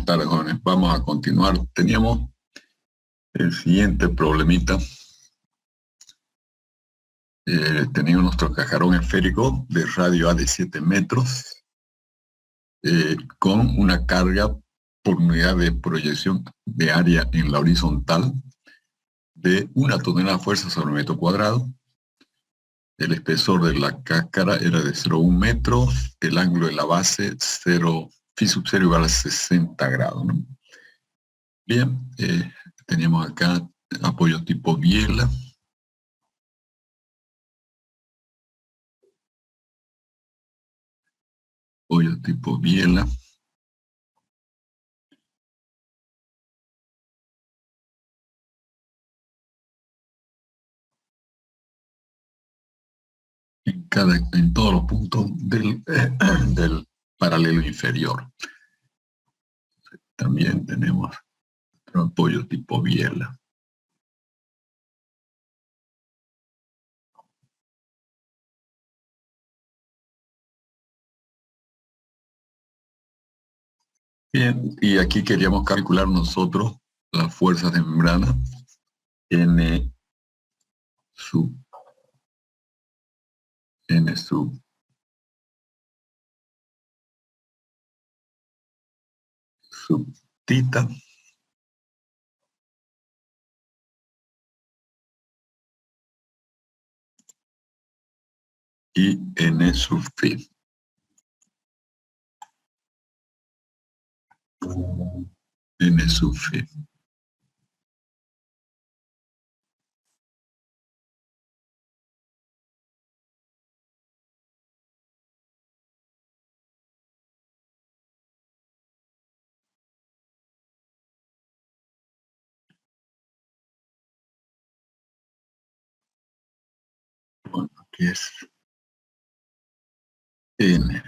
tardes, jóvenes. Vamos a continuar. Teníamos el siguiente problemita. Teníamos nuestro cajarón esférico de radio A de 7 metros con una carga por unidad de proyección de área en la horizontal de 1 tonelada de fuerza sobre metro cuadrado. El espesor de la cáscara era de 0,1 metros, el ángulo de la base 0, phi sub 0 igual a 60 grados, ¿no? Bien, teníamos acá apoyo tipo biela. Apoyo tipo biela. En todos los puntos del paralelo inferior. También tenemos otro apoyo tipo biela. Bien, y aquí queríamos calcular nosotros las fuerzas de membrana N sub tita y N sub phi. N sub phi. Bueno, aquí es N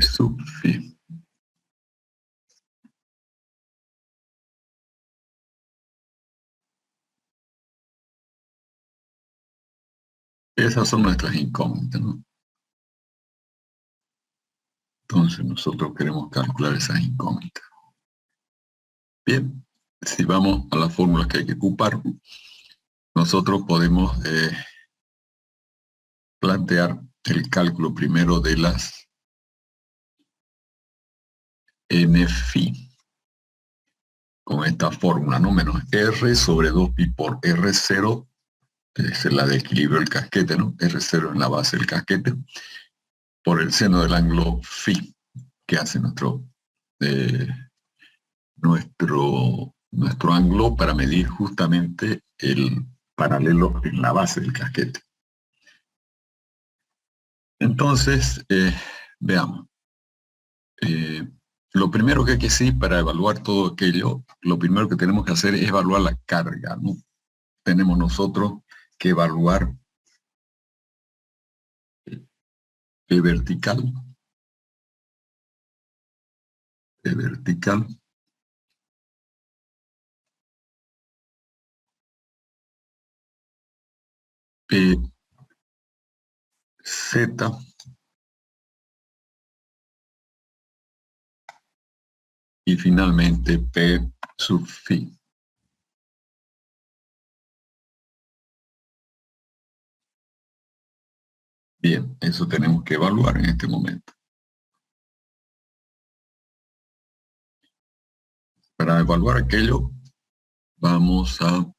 sub phi. Esas son nuestras incógnitas, ¿no? Entonces nosotros queremos calcular esas incógnitas. Bien, si vamos a las fórmulas que hay que ocupar, nosotros podemos plantear el cálculo primero de las N phi con esta fórmula, ¿no? Menos R sobre 2pi por R0, es la de equilibrio del casquete, ¿no? R0 en la base del casquete, por el seno del ángulo phi que hace nuestro ángulo para medir justamente el paralelo en la base del casquete. Entonces, veamos. Lo primero que hay que hacer para evaluar todo aquello, lo primero que tenemos que hacer es evaluar la carga, ¿no? Tenemos nosotros que evaluar P vertical, P Z y finalmente P sub phi. Bien, eso tenemos que evaluar en este momento. Para evaluar aquello, vamos a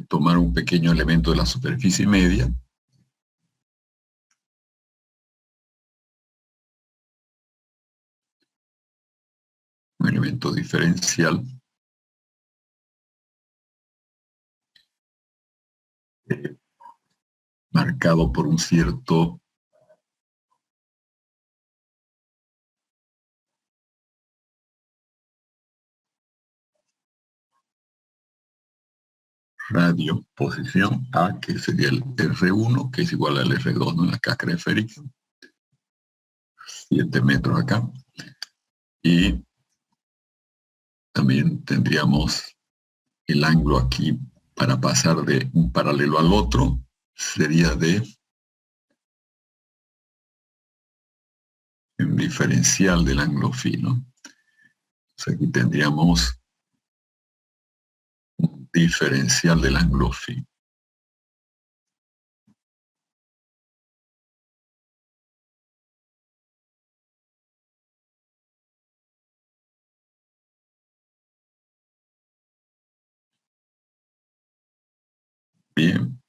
tomar un pequeño elemento de la superficie media. Un elemento diferencial. Marcado por un cierto radio posición A, que sería el R1, que es igual al R2, ¿no? En la cáscara esférica. 7 metros acá. Y también tendríamos el ángulo aquí para pasar de un paralelo al otro, sería de en diferencial del ángulo phi, ¿no? Entonces aquí tendríamos un diferencial del ángulo phi. Bien,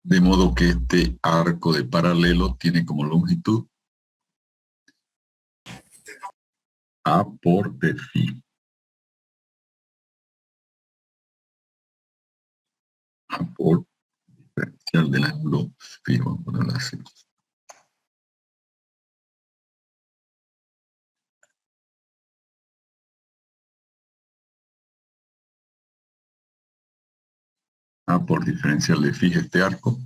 de modo que este arco de paralelo tiene como longitud A por d phi. A por diferencial del ángulo phi, vamos a ponerlo así. A por diferencial de phi este arco.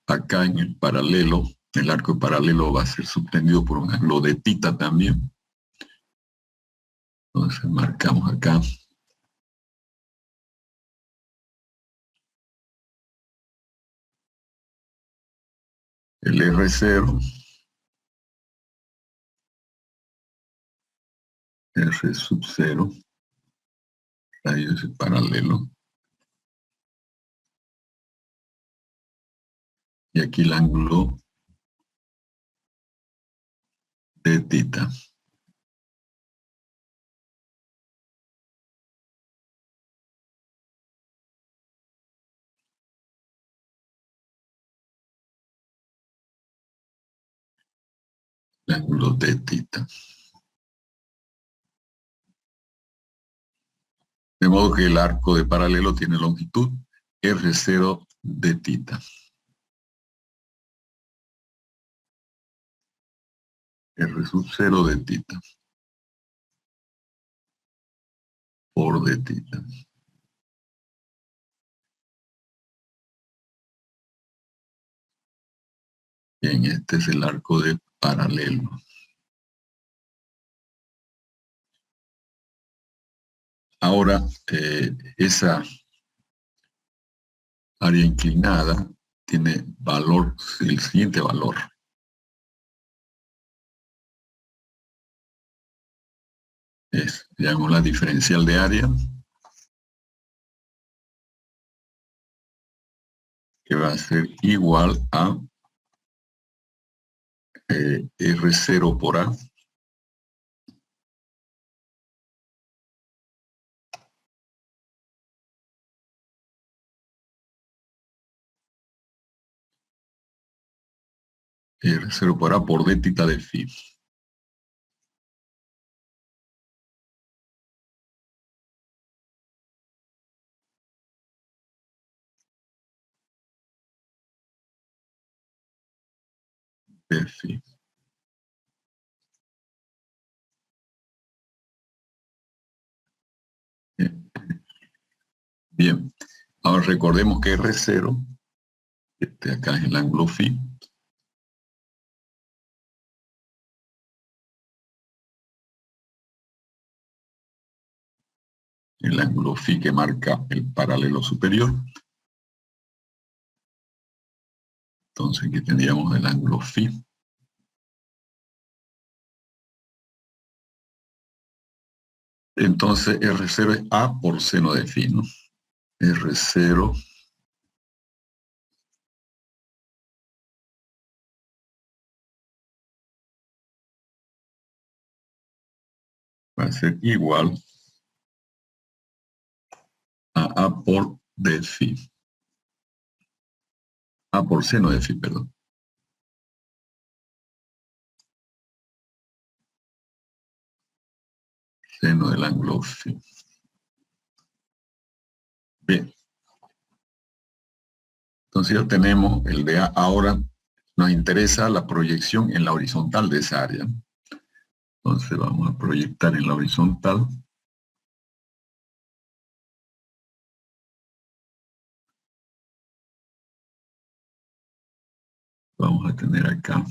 Acá en el paralelo, el arco de paralelo va a ser subtendido por un ángulo de tita también. Entonces marcamos acá el R0, R sub 0, radio ese paralelo. Y aquí el ángulo de tita. El ángulo de tita. De modo que el arco de paralelo tiene longitud R0 de tita. R sub 0 de tita. Por de tita. Bien, este es el arco de paralelo. Ahora, esa área inclinada tiene valor, el siguiente valor. Es, digamos, la diferencial de área, que va a ser igual a R0 por A. R0 por A por d tita de phi. De phi. Bien, ahora recordemos que R0, este acá es el ángulo phi, el ángulo phi que marca el paralelo superior. Entonces aquí tendríamos el ángulo phi. Entonces R0 es A por seno de phi, ¿no? R0 va a ser igual a A por d phi. A por seno de phi, perdón. Seno del ángulo phi. Bien. Entonces ya tenemos el de A. Ahora nos interesa la proyección en la horizontal de esa área. Entonces vamos a proyectar en la horizontal. Vamos a tener acá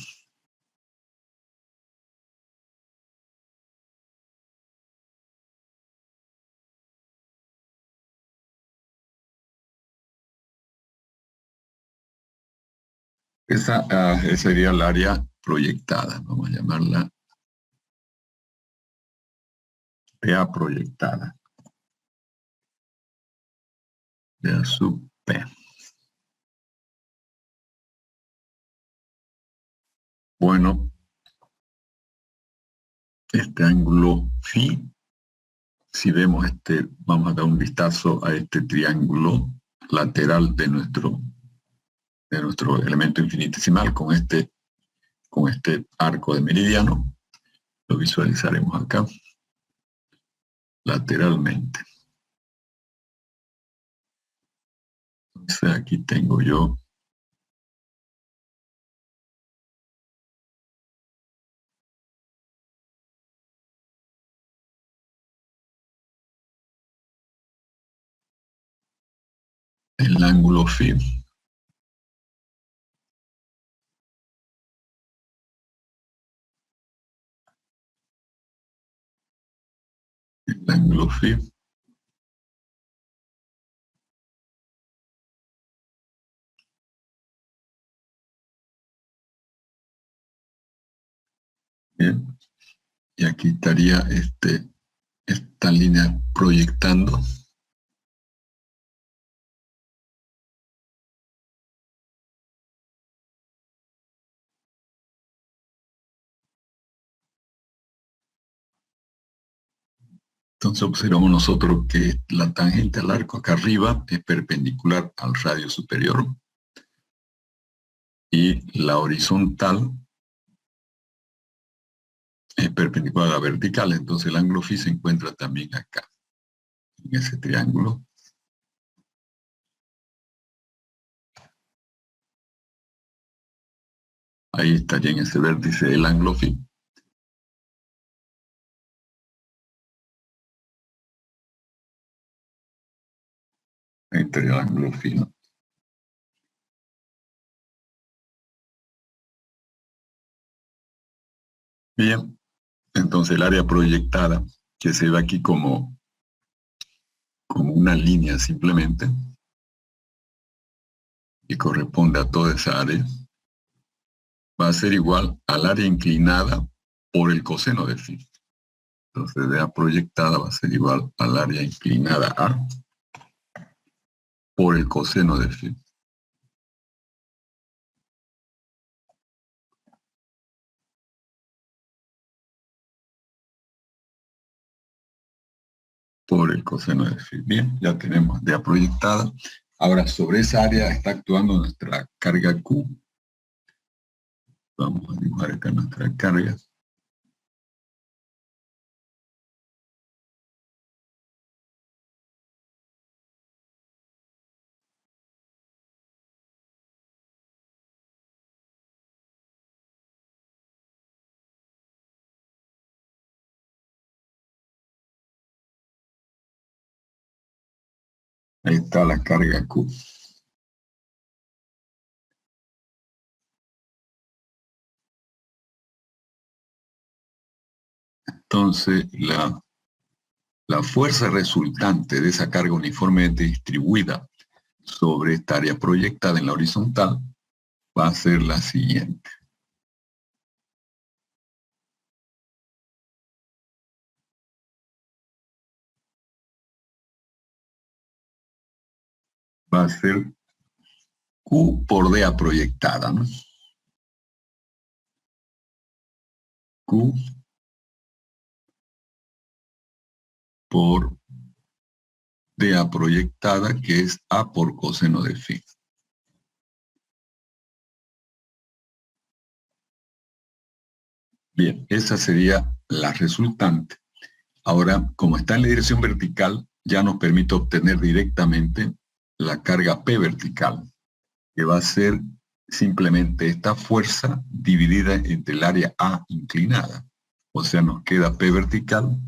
esa sería el área proyectada, vamos a llamarla de A proyectada, de A sub P. Bueno, este ángulo phi, si vemos vamos a dar un vistazo a este triángulo lateral de nuestro elemento infinitesimal con este arco de meridiano. Lo visualizaremos acá, lateralmente. Entonces aquí tengo yo el ángulo phi. El ángulo phi. Bien. Y aquí estaría esta línea proyectando. Entonces observamos nosotros que la tangente al arco acá arriba es perpendicular al radio superior y la horizontal es perpendicular a la vertical. Entonces el ángulo phi se encuentra también acá, en ese triángulo. Ahí estaría en ese vértice el ángulo phi. Ahí estaría el ángulo phi, ¿no? Bien, entonces el área proyectada, que se ve aquí como una línea simplemente, y corresponde a toda esa área, va a ser igual al área inclinada por el coseno de phi. Entonces, de A proyectada va a ser igual al área inclinada A por el coseno de phi. Por el coseno de phi. Bien, ya tenemos de A proyectada. Ahora, sobre esa área está actuando nuestra carga Q. Vamos a dibujar acá nuestra carga. Ahí está la carga Q. Entonces, la fuerza resultante de esa carga uniformemente distribuida sobre esta área proyectada en la horizontal va a ser la siguiente. Va a ser Q por DA proyectada, ¿no? Q por DA proyectada, que es A por coseno de phi. Bien, esa sería la resultante. Ahora, como está en la dirección vertical, ya nos permite obtener directamente la carga P vertical, que va a ser simplemente esta fuerza dividida entre el área A inclinada. O sea, nos queda P vertical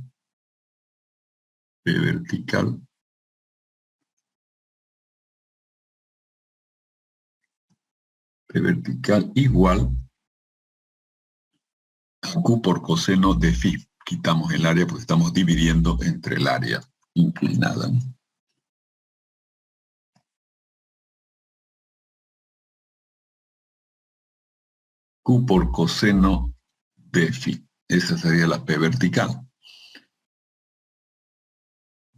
igual a Q por coseno de phi. Quitamos el área porque estamos dividiendo entre el área inclinada. Q por coseno de phi. Esa sería la P vertical.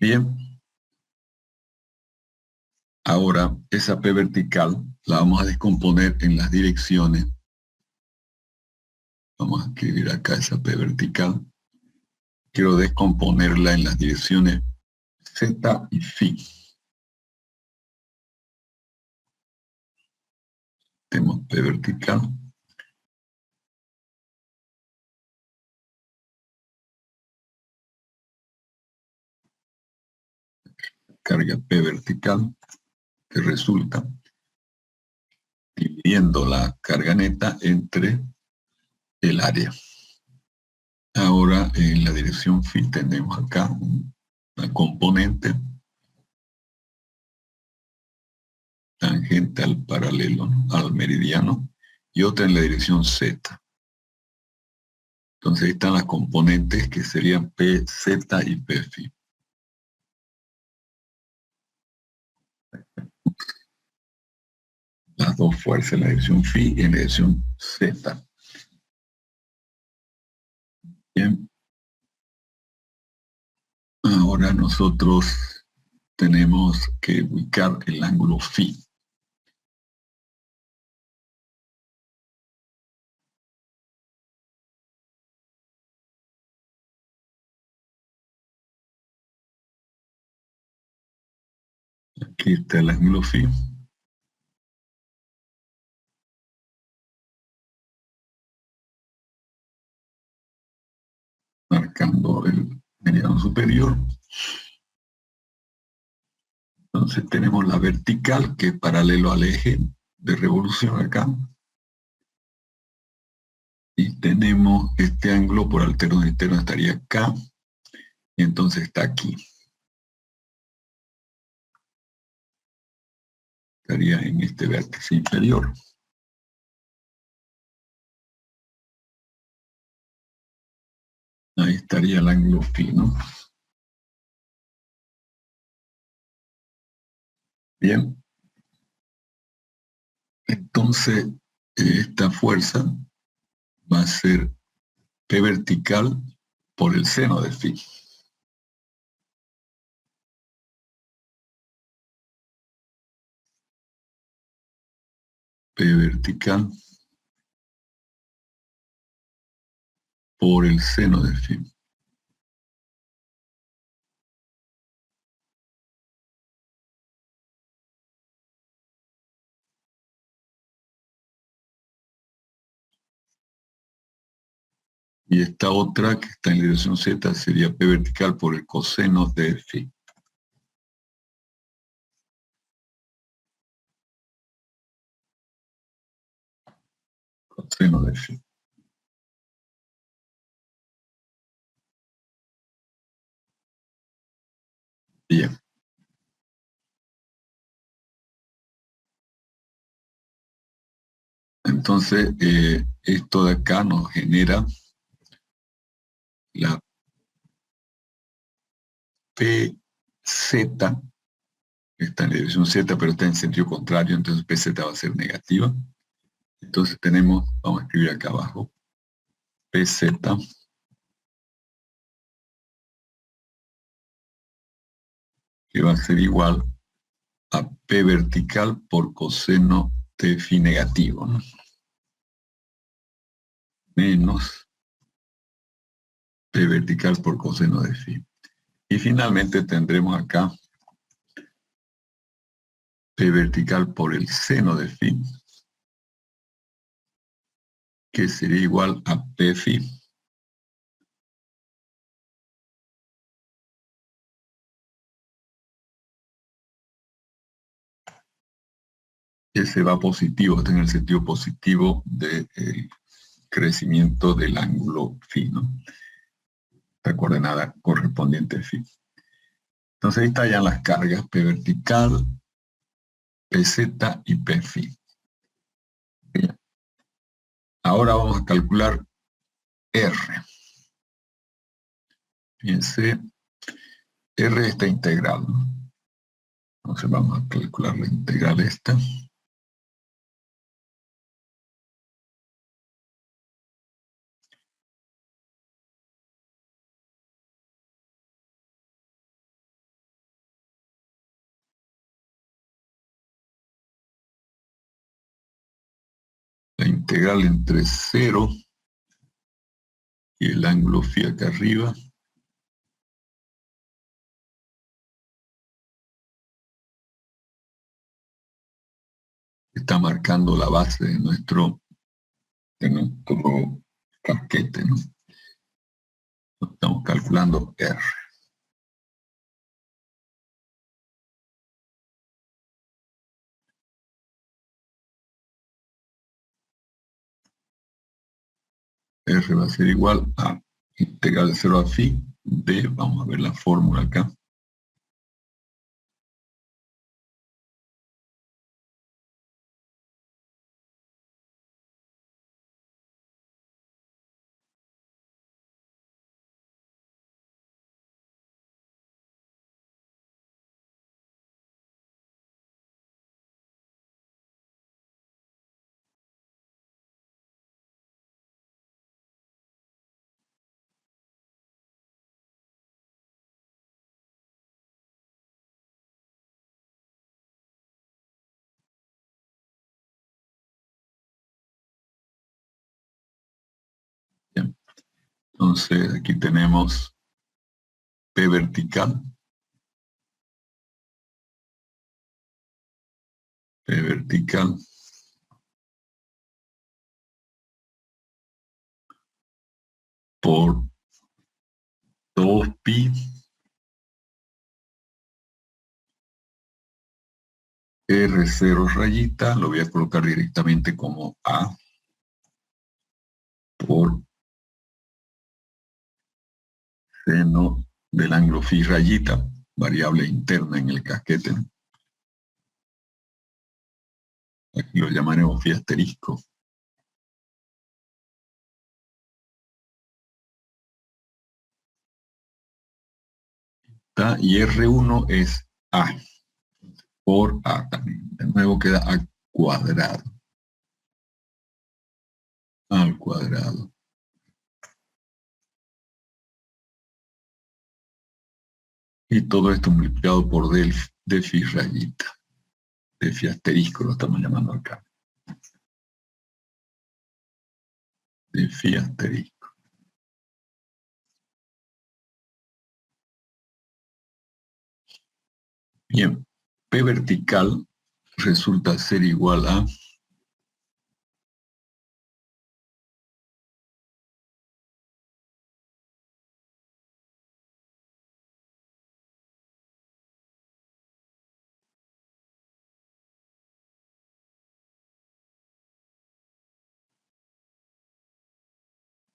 Bien, ahora esa P vertical la vamos a descomponer en las direcciones. Vamos a escribir acá esa P vertical. Quiero descomponerla en las direcciones Z y Φ. Tenemos P vertical. Carga P vertical, que resulta dividiendo la carga neta entre el área. Ahora en la dirección Φ tenemos acá una componente tangente al paralelo, ¿no?, al meridiano, y otra en la dirección Z. Entonces ahí están las componentes que serían P, Z y P, Φ. Las dos fuerzas en la dirección Φ y en la dirección Z. Bien. Ahora nosotros tenemos que ubicar el ángulo Φ. Aquí está el ángulo Φ. Marcando el meridiano superior. Entonces tenemos la vertical, que es paralelo al eje de revolución acá. Y tenemos este ángulo por alterno interno, estaría acá. Y entonces está aquí. Estaría en este vértice inferior. Ahí estaría el ángulo Φ, ¿no? Bien. Entonces, esta fuerza va a ser P vertical por el seno de Φ. P vertical por el seno de Φ. Y esta otra, que está en la dirección Z, sería P vertical por el coseno de Φ. Coseno de Φ. Bien. Entonces, esto de acá nos genera la PZ, que está en la dirección Z, pero está en sentido contrario, entonces PZ va a ser negativa. Entonces tenemos, vamos a escribir acá abajo, PZ que va a ser igual a P vertical por coseno de Φ negativo, ¿no? Menos P vertical por coseno de Φ. Y finalmente tendremos acá P vertical por el seno de Φ, que sería igual a P Φ. Ese va positivo, está en el sentido positivo del crecimiento del ángulo Φ, ¿no? La coordenada correspondiente a Φ. Entonces ahí están ya las cargas P vertical, PZ y Pφ. Bien. Ahora vamos a calcular R. Fíjense, R está integral, ¿no? Entonces vamos a calcular la integral esta. integral entre 0 y el ángulo φ acá arriba. Está marcando la base de nuestro casquete, ¿no? Estamos calculando R. R va a ser igual a integral de 0 a φ de, vamos a ver la fórmula acá. Bien. Entonces aquí tenemos P vertical. P vertical por 2pi R0 rayita, lo voy a colocar directamente como A por seno del ángulo φ rayita, variable interna en el casquete. Aquí lo llamaremos φ asterisco. Y R1 es A por A también. De nuevo queda A cuadrado. A al cuadrado. Y todo esto multiplicado por D de φ rayita. De φ asterisco lo estamos llamando acá. De φ asterisco. Bien, P vertical resulta ser igual a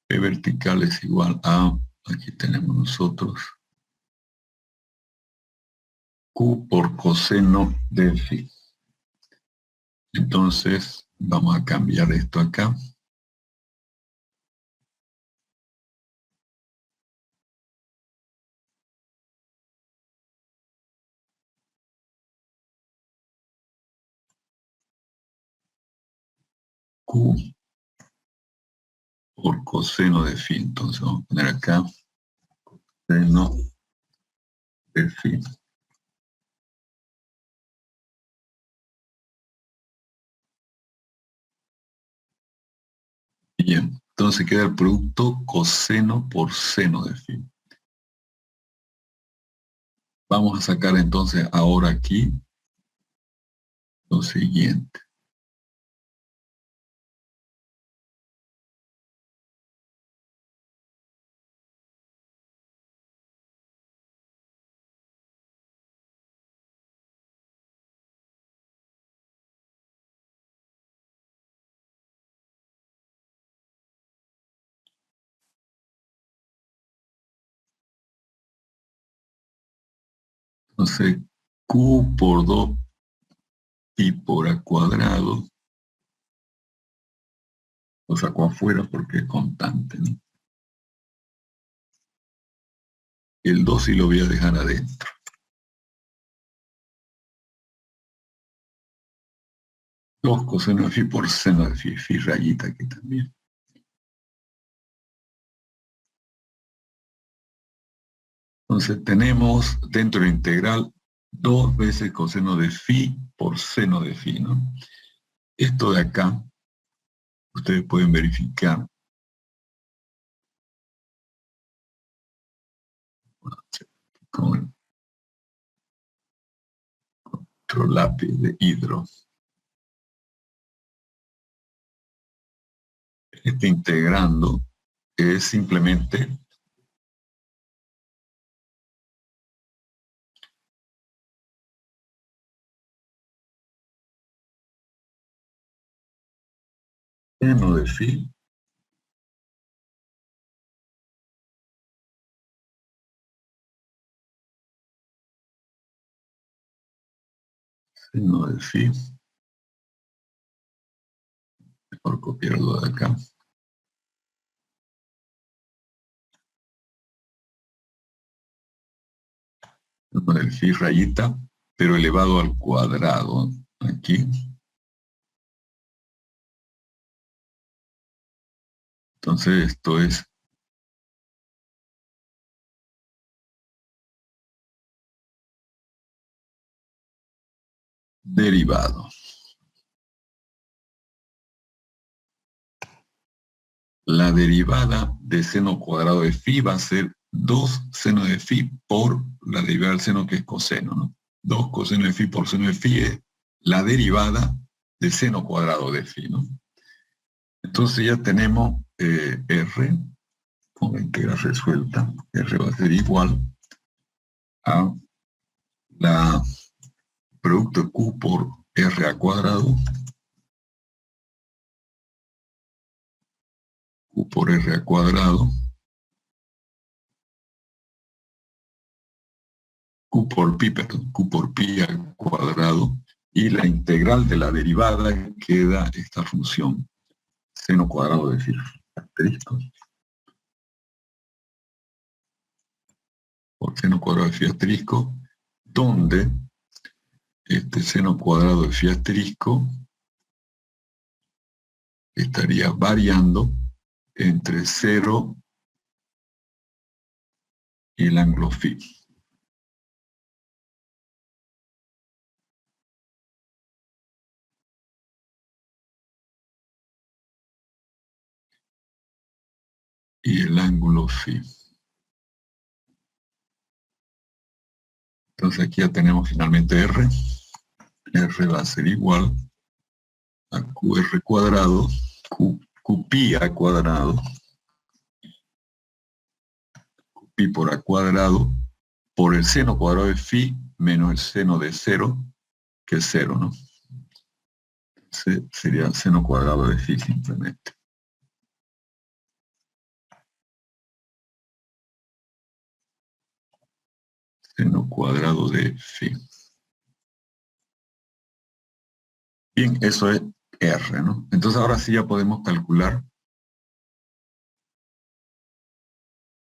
P vertical es igual a, aquí tenemos nosotros, Q por coseno de φ. Entonces, vamos a cambiar esto acá. Q por coseno de φ. Entonces, vamos a poner acá coseno de φ. Bien, entonces queda el producto coseno por seno de φ. Vamos a sacar entonces ahora aquí lo siguiente. Entonces, Q por 2 pi por A cuadrado, lo saco afuera porque es constante, ¿no? El 2 sí lo voy a dejar adentro. 2 coseno de φ por seno de φ, φ rayita aquí también. Entonces tenemos dentro de la integral 2 veces coseno de φ por seno de φ, ¿no? Esto de acá Ustedes pueden verificar con otro lápiz de hidro. Este integrando es simplemente seno de phi seno de phi, mejor copiarlo de acá, seno del phi rayita, pero elevado al cuadrado, aquí. Entonces esto es derivado. La derivada de seno cuadrado de phi va a ser 2 seno de phi por la derivada del seno, que es coseno, ¿no? 2 coseno de phi por seno de phi es la derivada del seno cuadrado de phi, ¿no? Entonces ya tenemos R, con la integral resuelta. R va a ser igual a la producto Q por R al cuadrado, Q por R al cuadrado, Q por pi, perdón, Q por pi al cuadrado, y la integral de la derivada queda esta función, seno cuadrado de phi asterisco, por seno cuadrado de phi asterisco, donde este seno cuadrado de phi asterisco estaría variando entre 0 y el ángulo phi. Y el ángulo phi. Entonces aquí ya tenemos finalmente R. R va a ser igual a QR cuadrado, QPi al cuadrado, pi por a cuadrado, por el seno cuadrado de phi menos el seno de 0, que es 0, ¿no? Sería seno cuadrado de phi simplemente. Seno cuadrado de phi. Bien, eso es R, ¿no? Entonces ahora sí ya podemos calcular.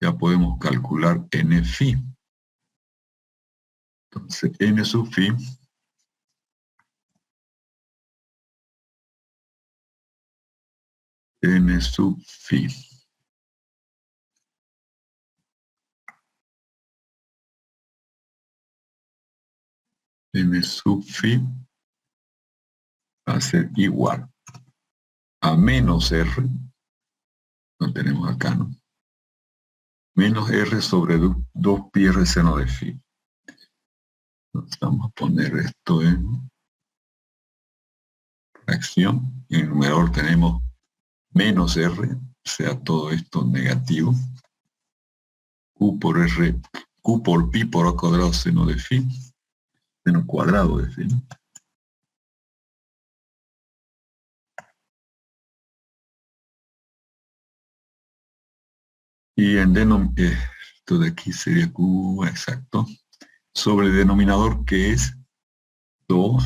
Ya podemos calcular n phi. Entonces, n sub phi n sub phi n sub phi va a ser igual a menos r, lo tenemos acá, ¿no? Menos r sobre 2 pi r seno de phi. Entonces vamos a poner esto en fracción. En el numerador tenemos menos r, o sea, todo esto negativo. Q por r, Q por pi por a cuadrado seno de phi, seno cuadrado de phi, ¿no? Y en esto de aquí sería Q, exacto, sobre el denominador, que es 2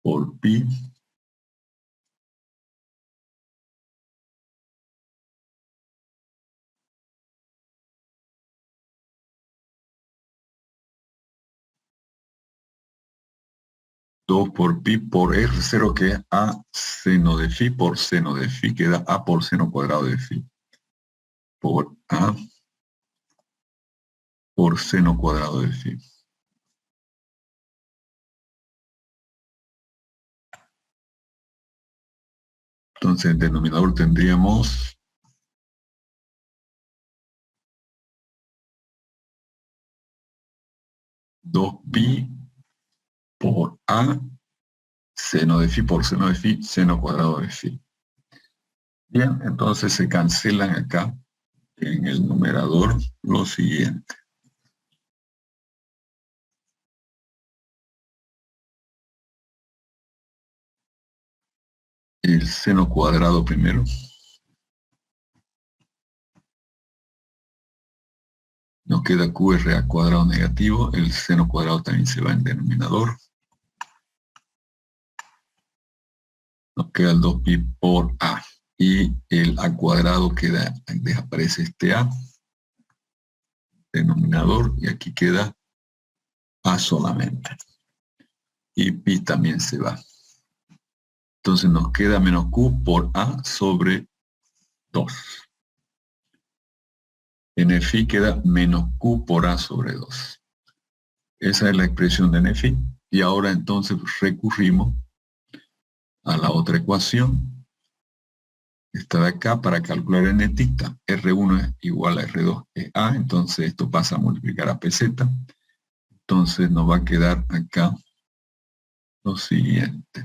por pi por pi por R0, que es A seno de phi por seno de phi, queda A por seno cuadrado de phi, por A por seno cuadrado de phi. Entonces, en denominador tendríamos 2pi por a, seno de phi por seno de phi, seno cuadrado de phi. Bien, entonces se cancelan acá en el numerador lo siguiente. El seno cuadrado primero. Nos queda QR cuadrado negativo. El seno cuadrado también se va en denominador. Nos queda el 2pi por a. Y el a cuadrado queda, desaparece este a, denominador, y aquí queda a solamente. Y pi también se va. Entonces nos queda menos q por a sobre 2. En phi queda menos q por a sobre 2. Esa es la expresión de phi. Y ahora entonces recurrimos a la otra ecuación. Esta de acá para calcular n tita. R1 es igual a R2 es A. Entonces esto pasa a multiplicar a PZ. Entonces nos va a quedar acá lo siguiente.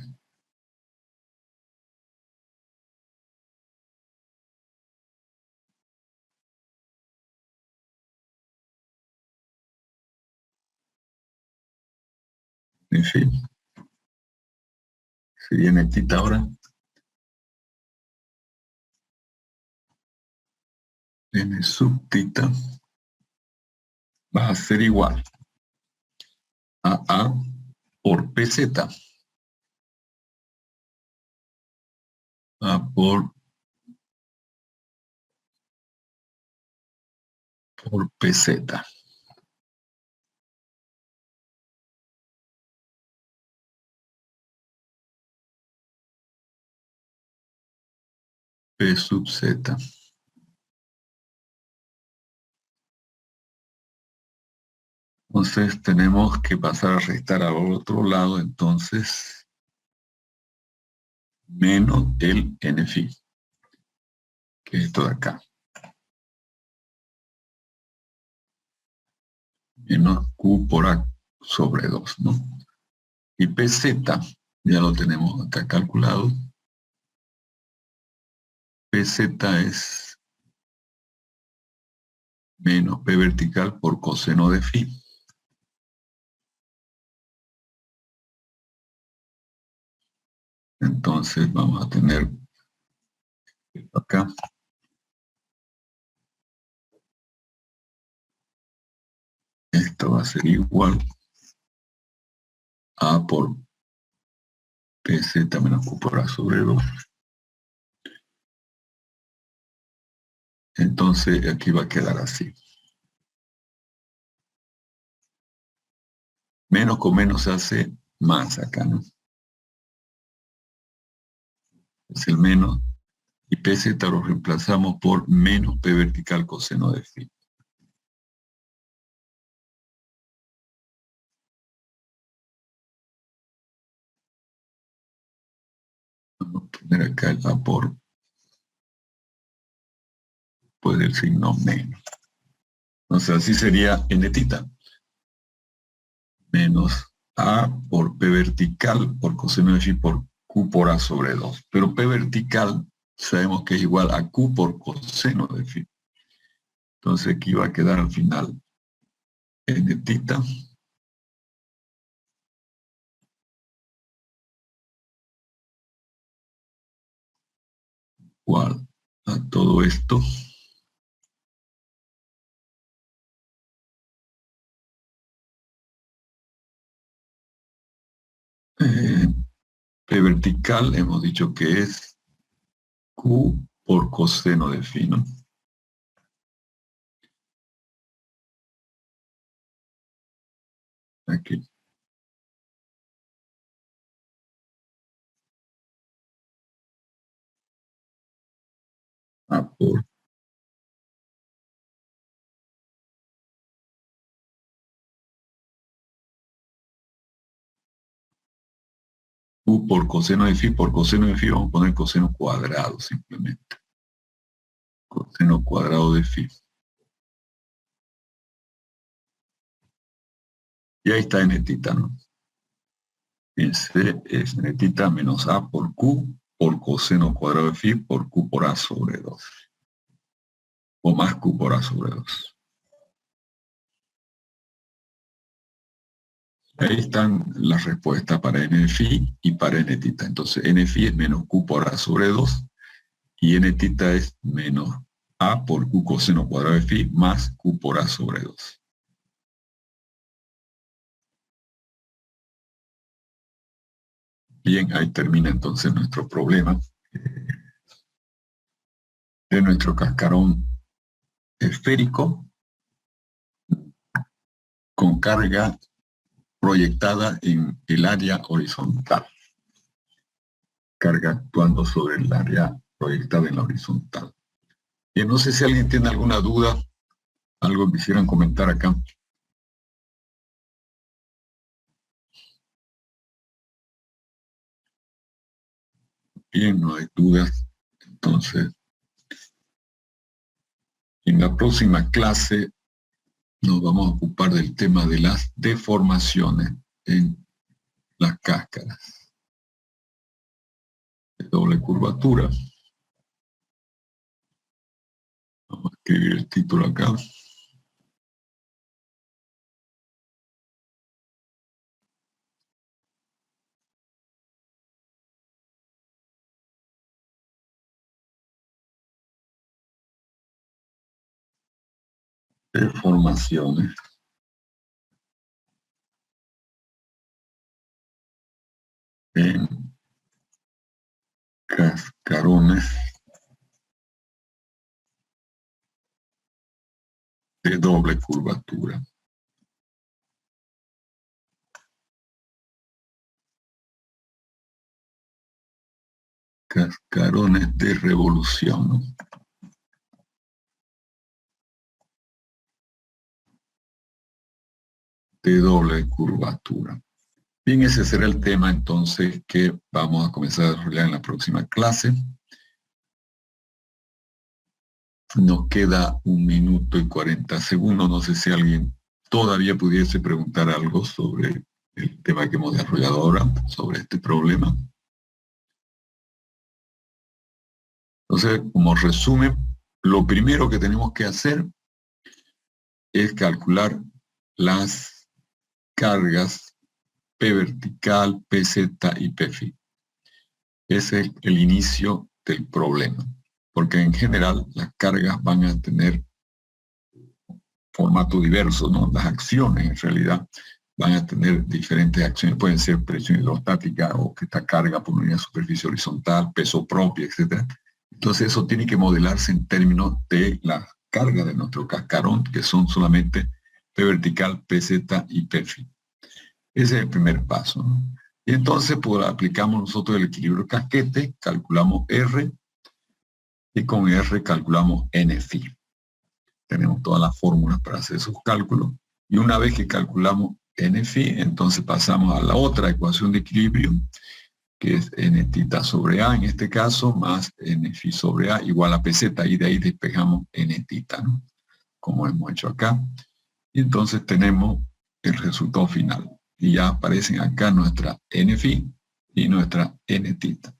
En fin, sería n tita ahora. N sub tita va a ser igual a A por PZ. A por PZ. P sub Z. Entonces tenemos que pasar a restar al otro lado, entonces, menos el n phi, que es esto de acá. Menos q por a sobre 2, ¿no? Y pz, ya lo tenemos acá calculado. Pz es menos p vertical por coseno de phi. Entonces vamos a tener esto acá. Esto va a ser igual a por pz menos q por a sobre 2. Entonces aquí va a quedar así. Menos con menos se hace más acá, ¿no? Es el menos. Y pz lo reemplazamos por menos p vertical coseno de phi. Vamos a poner acá el a por, pues el signo menos. Entonces así sería n tita. Menos a por p vertical por coseno de phi por q por a sobre 2. Pero p vertical sabemos que es igual a q por coseno de phi. Entonces aquí va a quedar al final n tita igual a todo esto p vertical hemos dicho que es q por coseno de phi, ¿no? Aquí. A por q Q por coseno de phi. Por coseno de phi vamos a poner coseno cuadrado simplemente. Coseno cuadrado de phi. Y ahí está n tita, ¿no? C es n tita menos A por Q por coseno cuadrado de phi por Q por A sobre 2. O más Q por A sobre 2. Ahí están las respuestas para n phi y para n tita. Entonces n phi es menos Q por A sobre 2 y n tita es menos A por Q coseno cuadrado de phi más Q por A sobre 2. Bien, ahí termina entonces nuestro problema de nuestro cascarón esférico con carga proyectada en el área horizontal. Carga actuando sobre el área proyectada en la horizontal. Y no sé si alguien tiene alguna duda, algo que quisieran comentar acá. Bien, no hay dudas. Entonces, en la próxima clase nos vamos a ocupar del tema de las deformaciones en las cáscaras de doble curvatura. Vamos a escribir el título acá. Deformaciones en cascarones de doble curvatura. Cascarones de revolución, ¿no? De doble curvatura. Bien, ese será el tema entonces que vamos a comenzar a desarrollar en la próxima clase. Nos queda 1 minuto y 40 segundos. No sé si alguien todavía pudiese preguntar algo sobre el tema que hemos desarrollado ahora, sobre este problema. Entonces, como resumen, lo primero que tenemos que hacer es calcular las cargas P vertical, PZ y PFI. Ese es el inicio del problema, porque en general las cargas van a tener formato diverso, ¿no? Las acciones en realidad van a tener diferentes acciones, pueden ser presión hidrostática o que esta carga por unidad de superficie horizontal, peso propio, etc. Entonces eso tiene que modelarse en términos de las cargas de nuestro cascarón, que son solamente P vertical, PZ y PFI. Ese es el primer paso, ¿no? Y entonces pues, aplicamos nosotros el equilibrio casquete, calculamos R, y con R calculamos NFI. Tenemos todas las fórmulas para hacer esos cálculos, y una vez que calculamos NFI, entonces pasamos a la otra ecuación de equilibrio, que es N tita sobre A, en este caso, más NFI sobre A, igual a PZ, y de ahí despejamos N tita, ¿no? Como hemos hecho acá. Y entonces tenemos el resultado final. Y ya aparecen acá nuestra NFI y nuestra N tita.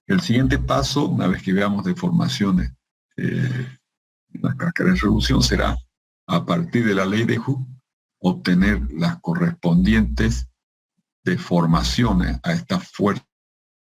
El siguiente paso, una vez que veamos deformaciones en la cáscara de revolución, será, a partir de la ley de Hooke, obtener las correspondientes deformaciones a estas fuerzas